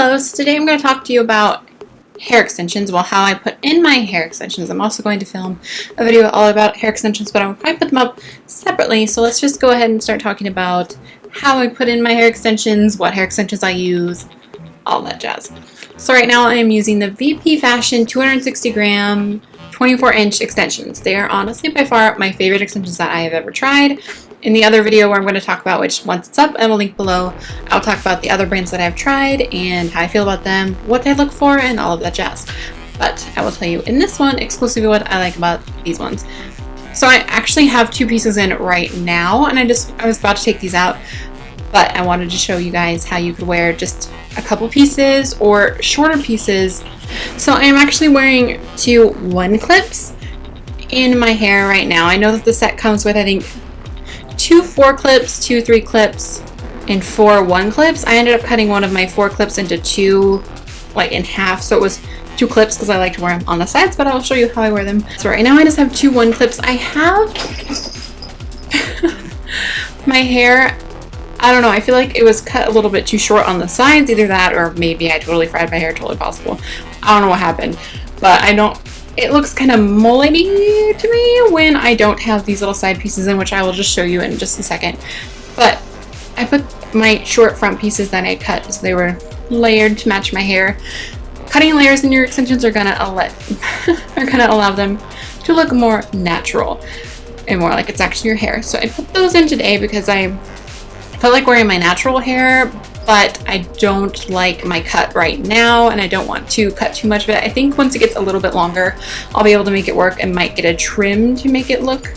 Hello, so today I'm going to talk to you about hair extensions, well, how I put in my hair extensions. I'm also going to film a video all about hair extensions, but I'm going to put them up separately, so let's just go ahead and start talking about how I put in my hair extensions, what hair extensions I use, all that jazz. So right now I am using the VP Fashion 260 gram 24-inch extensions. They are honestly by far my favorite extensions that I have ever tried. In the other video where I'm going to talk about which once it's up, I will link below, I'll talk about the other brands that I've tried and how I feel about them, what they look for, and all of that jazz. But I will tell you in this one exclusively what I like about these ones. So I actually have two pieces in right now, and I was about to take these out, but I wanted to show you guys how you could wear just a couple pieces or shorter pieces. So I'm actually wearing two 1 clips in my hair right now. I know that the set comes with, I think, 2 4 clips, 2 3 clips, and 4 1 clips. I ended up cutting one of my 4 clips into 2, like in half, so it was 2 clips because I like to wear them on the sides, but I'll show you how I wear them. So right now I just have 2 1 clips. I have my hair, I don't know, I feel like it was cut a little bit too short on the sides, either that or maybe I totally fried my hair, totally possible. I don't know what happened, but it looks kind of mullety to me when I don't have these little side pieces in, which I will just show you in just a second. But I put my short front pieces that I cut so they were layered to match my hair. Cutting layers in your extensions are gonna allow them to look more natural and more like it's actually your hair. So I put those in today because I felt like wearing my natural hair, but I don't like my cut right now, and I don't want to cut too much of it. I think once it gets a little bit longer, I'll be able to make it work and might get a trim to make it look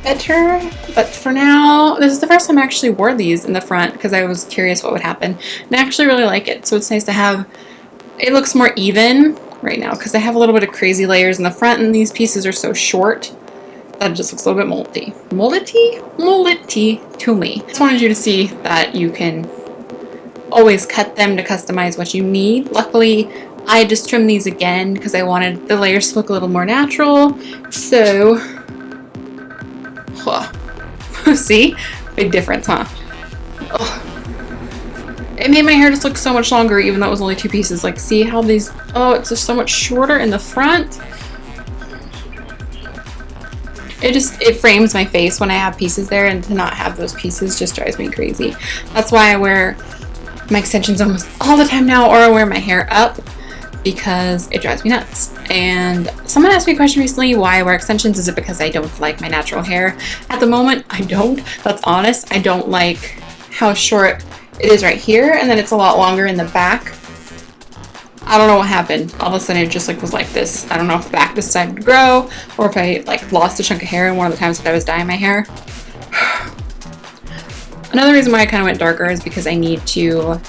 better. But for now, this is the first time I actually wore these in the front because I was curious what would happen. And I actually really like it. So it's nice to have, it looks more even right now because I have a little bit of crazy layers in the front and these pieces are so short that it just looks a little bit moldy to me. Just wanted you to see that you can always cut them to customize what you need. Luckily, I just trimmed these again because I wanted the layers to look a little more natural. So, see? Big difference, huh? It made my hair just look so much longer even though it was only 2 pieces. Like, see how these, it's just so much shorter in the front. It frames my face when I have pieces there, and to not have those pieces just drives me crazy. That's why I wear my extensions almost all the time now, or I wear my hair up because it drives me nuts. And someone asked me a question recently why I wear extensions. Is it because I don't like my natural hair? At the moment, I don't. That's honest. I don't like how short it is right here, and then it's a lot longer in the back. I don't know what happened. All of a sudden it just was like this. I don't know if the back decided to grow or if I lost a chunk of hair in one of the times that I was dyeing my hair. Another reason why I kind of went darker is because I need to,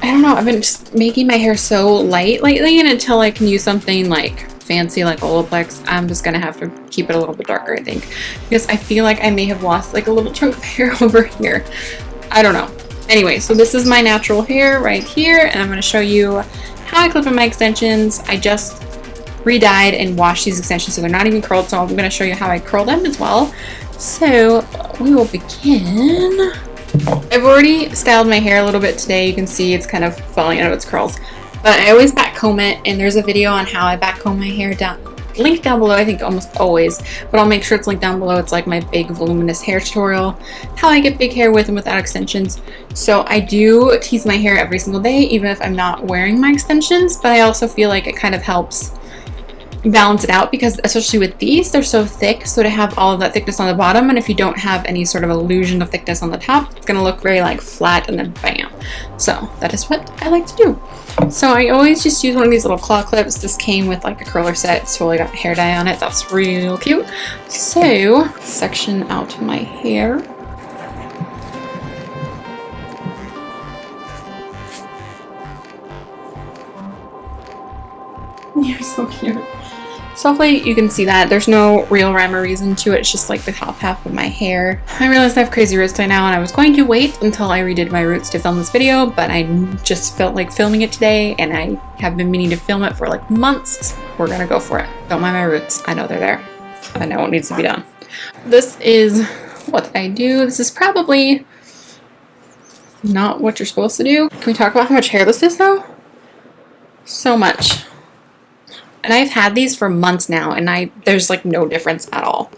I don't know, I've been just making my hair so light lately, and until I can use something like fancy like Olaplex, I'm just gonna have to keep it a little bit darker, I think, because I feel like I may have lost like a little chunk of hair over here. I don't know. Anyway, so this is my natural hair right here, and I'm going to show you how I clip in my extensions. I just re-dyed and washed these extensions so they're not even curled, so I'm going to show you how I curl them as well. So we will begin. I've already styled my hair a little bit today. You can see it's kind of falling out of its curls, but I always back comb it, and there's a video on how I back comb my hair down. Linked down below, I think almost always, but I'll make sure it's linked down below. It's like my big voluminous hair tutorial, how I get big hair with and without extensions. So I do tease my hair every single day, even if I'm not wearing my extensions, but I also feel like it kind of helps balance it out because especially with these, they're so thick, so to have all of that thickness on the bottom, and if you don't have any sort of illusion of thickness on the top, it's gonna look very flat and then bam. So that is what I like to do. So I always just use one of these little claw clips. This came with a curler set. It's totally got hair dye on it. That's real cute. So section out my hair. You're so cute. So hopefully you can see that. There's no real rhyme or reason to it. It's just the top half of my hair. I realized I have crazy roots right now, and I was going to wait until I redid my roots to film this video, but I just felt like filming it today, and I have been meaning to film it for months. We're gonna go for it. Don't mind my roots. I know they're there. I know what needs to be done. This is what I do. This is probably not what you're supposed to do. Can we talk about how much hair this is though? So much. And I've had these for months now, and there's like no difference at all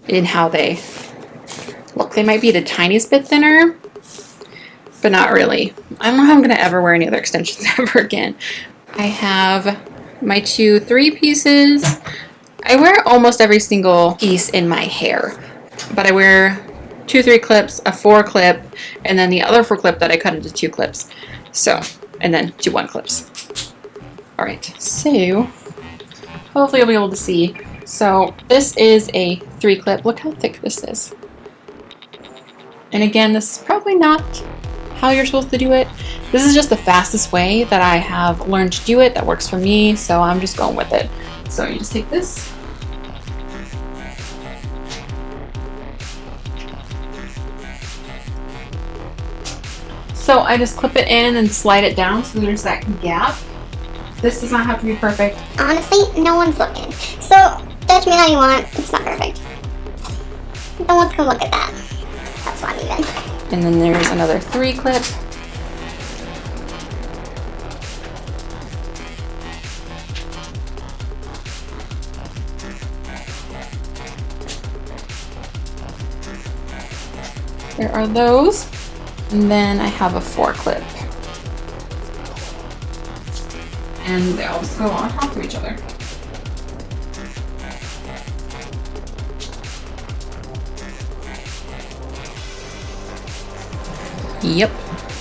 in how they look. They might be the tiniest bit thinner, but not really. I don't know how I'm gonna ever wear any other extensions ever again. I have my 2 3-pieces. I wear almost every single piece in my hair, but I wear 2 3 clips, a 4 clip, and then the other 4 clip that I cut into 2 clips. So, and then 2 1 clips. All right, so hopefully you'll be able to see. So this is a 3 clip. Look how thick this is. And again, this is probably not how you're supposed to do it. This is just the fastest way that I have learned to do it that works for me, so I'm just going with it. So you just take this. So I just clip it in and slide it down so there's that gap. This does not have to be perfect. Honestly, no one's looking. So, judge me how you want. It's not perfect. No one's gonna look at that. That's not even. And then there's another 3 clip. There are those. And then I have a 4 clip. And they all just go on top of each other. Yep.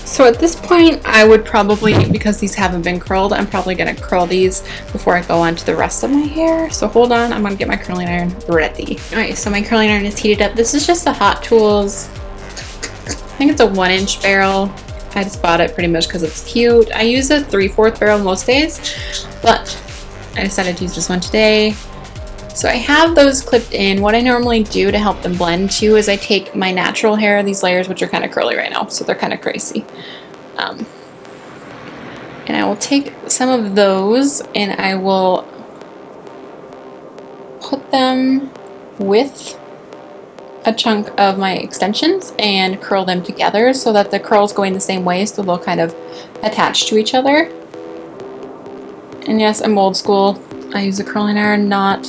So at this point, I would probably, because these haven't been curled, I'm probably going to curl these before I go on to the rest of my hair. So hold on, I'm going to get my curling iron ready. Alright, so my curling iron is heated up. This is just the Hot Tools, I think it's a 1-inch barrel. I just bought it pretty much because it's cute. I use a 3/4 barrel most days, but I decided to use this one today. So I have those clipped in. What I normally do to help them blend too is I take my natural hair, these layers, which are kind of curly right now, so they're kind of crazy. And I will take some of those and I will put them with a chunk of my extensions and curl them together so that the curls going the same way, so they'll kind of attach to each other. And yes, I'm old school. I use a curling iron, not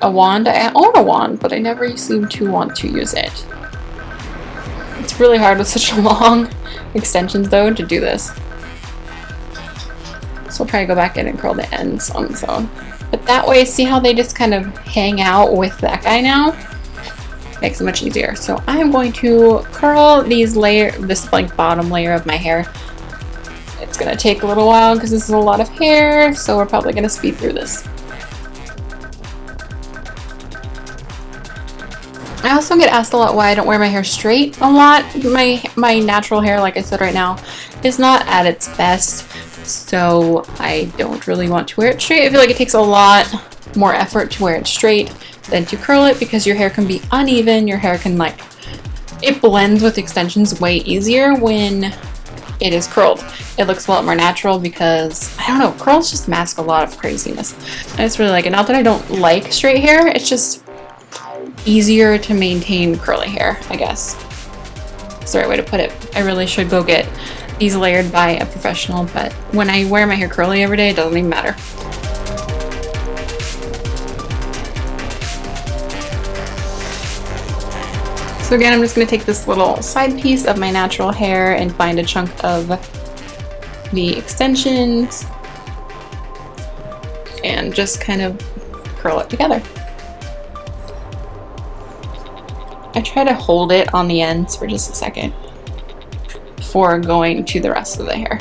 a wand. I own a wand, but I never seem to want to use it. It's really hard with such long extensions though to do this. So I'll probably go back in and curl the ends on its own. But that way, see how they just kind of hang out with that guy now? Makes it much easier. So I'm going to curl this like bottom layer of my hair. It's gonna take a little while because this is a lot of hair, so we're probably gonna speed through this. I also get asked a lot why I don't wear my hair straight a lot. My natural hair, like I said right now, is not at its best, so I don't really want to wear it straight. I feel like it takes a lot more effort to wear it straight than to curl it because your hair can be uneven. Your hair can it blends with extensions way easier when it is curled. It looks a lot more natural because, I don't know, curls just mask a lot of craziness. I just really like it. Not that I don't like straight hair, it's just easier to maintain curly hair, I guess. That's the right way to put it. I really should go get these layered by a professional, but when I wear my hair curly every day, it doesn't even matter. So again, I'm just going to take this little side piece of my natural hair and find a chunk of the extensions and just kind of curl it together. I try to hold it on the ends for just a second before going to the rest of the hair.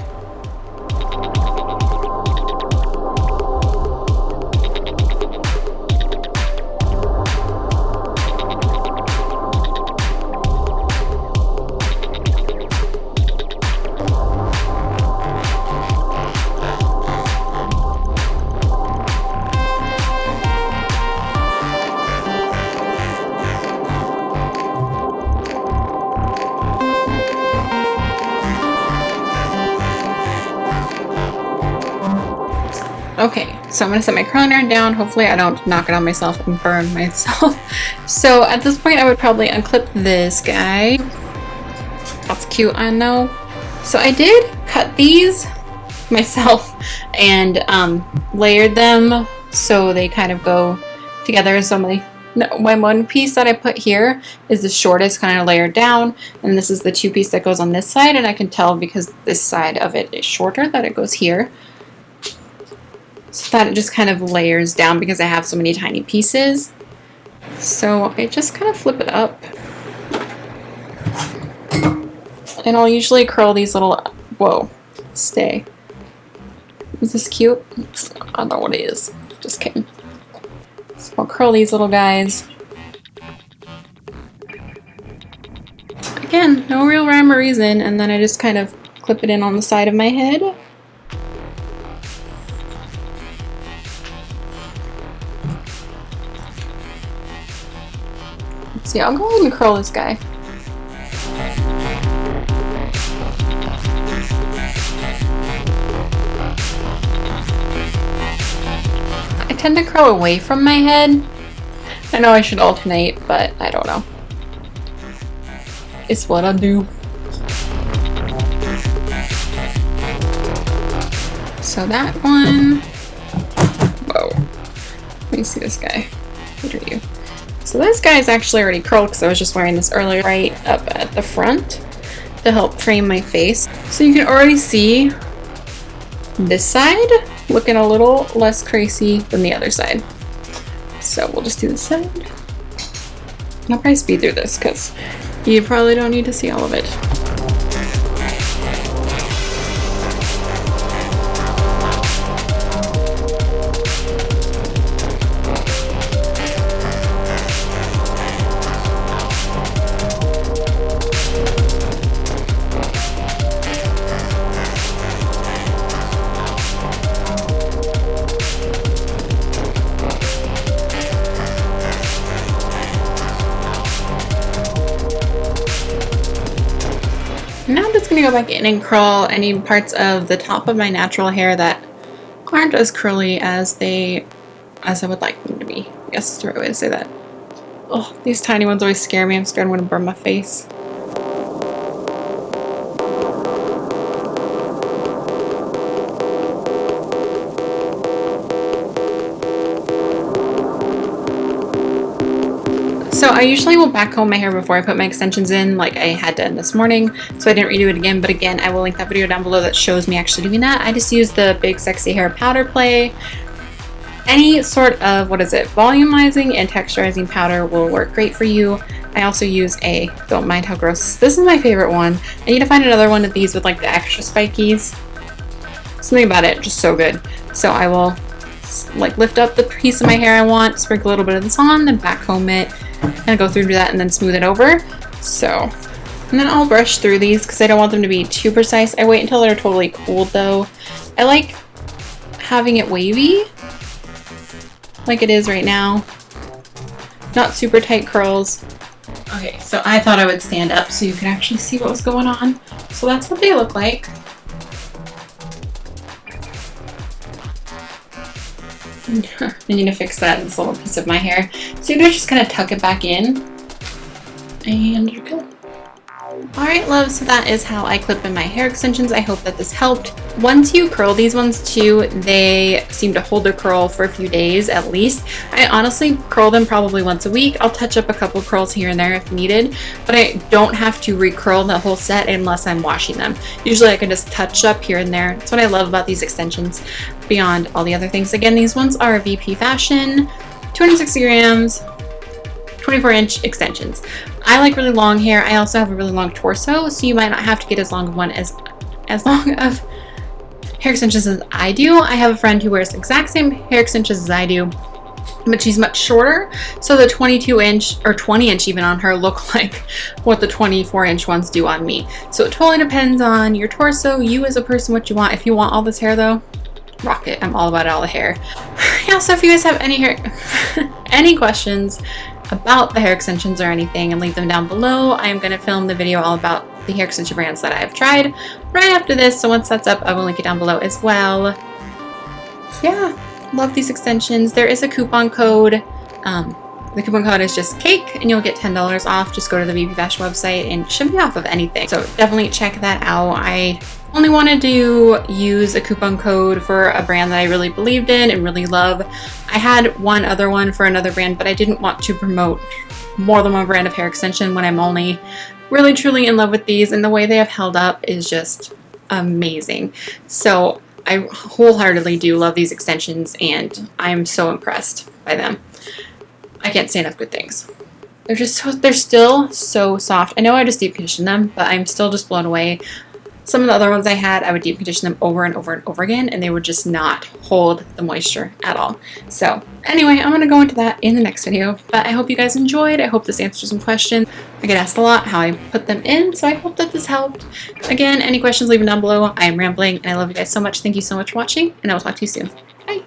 Okay, so I'm going to set my curling iron down. Hopefully I don't knock it on myself and burn myself. So at this point I would probably unclip this guy. That's cute, I know. So I did cut these myself and layered them so they kind of go together. So my one piece that I put here is the shortest, kind of layered down, and this is the two piece that goes on this side, and I can tell because this side of it is shorter that it goes here. So that it just kind of layers down because I have so many tiny pieces. So I just kind of flip it up. And I'll usually curl these little, whoa, stay. Is this cute? I don't know what it is. Just kidding. So I'll curl these little guys. Again, no real rhyme or reason, and then I just kind of clip it in on the side of my head. Let's see, I'll go ahead and curl this guy. I tend to curl away from my head. I know I should alternate, but I don't know. It's what I do. So that one. Whoa. Let me see this guy. What are you? So this guy is actually already curled because I was just wearing this earlier, right up at the front to help frame my face. So you can already see this side looking a little less crazy than the other side. So we'll just do this side. I'll probably speed through this because you probably don't need to see all of it. Now I'm just going to go back in and curl any parts of the top of my natural hair that aren't as curly as I would like them to be. I guess that's the right way to say that. Oh, these tiny ones always scare me. I'm scared I'm going to burn my face. So I usually will back comb my hair before I put my extensions in, like I had done this morning, so I didn't redo it again. But again, I will link that video down below that shows me actually doing that. I just use the Big Sexy Hair Powder Play. Any sort of, volumizing and texturizing powder will work great for you. I also use don't mind how gross, this is my favorite one. I need to find another one of these with like the extra spikies. Something about it, just so good. So I will like lift up the piece of my hair I want, sprinkle a little bit of this on, then back comb it, and go through that and then smooth it over. So, and then I'll brush through these because I don't want them to be too precise. I wait until they're totally cooled though. I like having it wavy, like it is right now. Not super tight curls. Okay, so I thought I would stand up so you could actually see what was going on. So that's what they look like. I need to fix that in this little piece of my hair. So you're gonna just kind of tuck it back in and you're good. Alright, love, so that is how I clip in my hair extensions. I hope that this helped. Once you curl these ones too, they seem to hold their curl for a few days at least. I honestly curl them probably once a week. I'll touch up a couple curls here and there if needed, but I don't have to recurl the whole set unless I'm washing them. Usually I can just touch up here and there. That's what I love about these extensions beyond all the other things. Again, these ones are VP Fashion, 260 grams, 24-inch extensions. I like really long hair. I also have a really long torso, so you might not have to get as long of hair extensions as I do. I have a friend who wears the exact same hair extensions as I do, but she's much shorter, so the 22-inch or 20-inch even on her look like what the 24-inch ones do on me. So it totally depends on your torso, you as a person, what you want. If you want all this hair though, rock it. I'm all about all the hair. Yeah, so if you guys have any questions about the hair extensions or anything, and leave them down below. I am going to film the video all about the hair extension brands that I have tried right after this, so once that's up I will link it down below as well. Yeah, love these extensions. There is a coupon code The coupon code is just CAKE and you'll get $10 off. Just go to the VP Fashion website and it shouldn't be off of anything. So definitely check that out. I only wanted to use a coupon code for a brand that I really believed in and really love. I had one other one for another brand, but I didn't want to promote more than one brand of hair extension when I'm only really truly in love with these, and the way they have held up is just amazing. So I wholeheartedly do love these extensions and I'm so impressed by them. I can't say enough good things. They're still so soft. I know I just deep conditioned them, but I'm still just blown away. Some of the other ones I had, I would deep condition them over and over and over again, and they would just not hold the moisture at all. So anyway, I'm going to go into that in the next video, but I hope you guys enjoyed. I hope this answers some questions. I get asked a lot how I put them in, so I hope that this helped. Again, any questions, leave them down below. I am rambling, and I love you guys so much. Thank you so much for watching, and I will talk to you soon. Bye!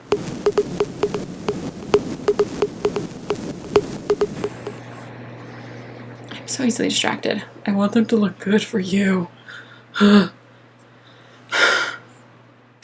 I'm so easily distracted. I want them to look good for you.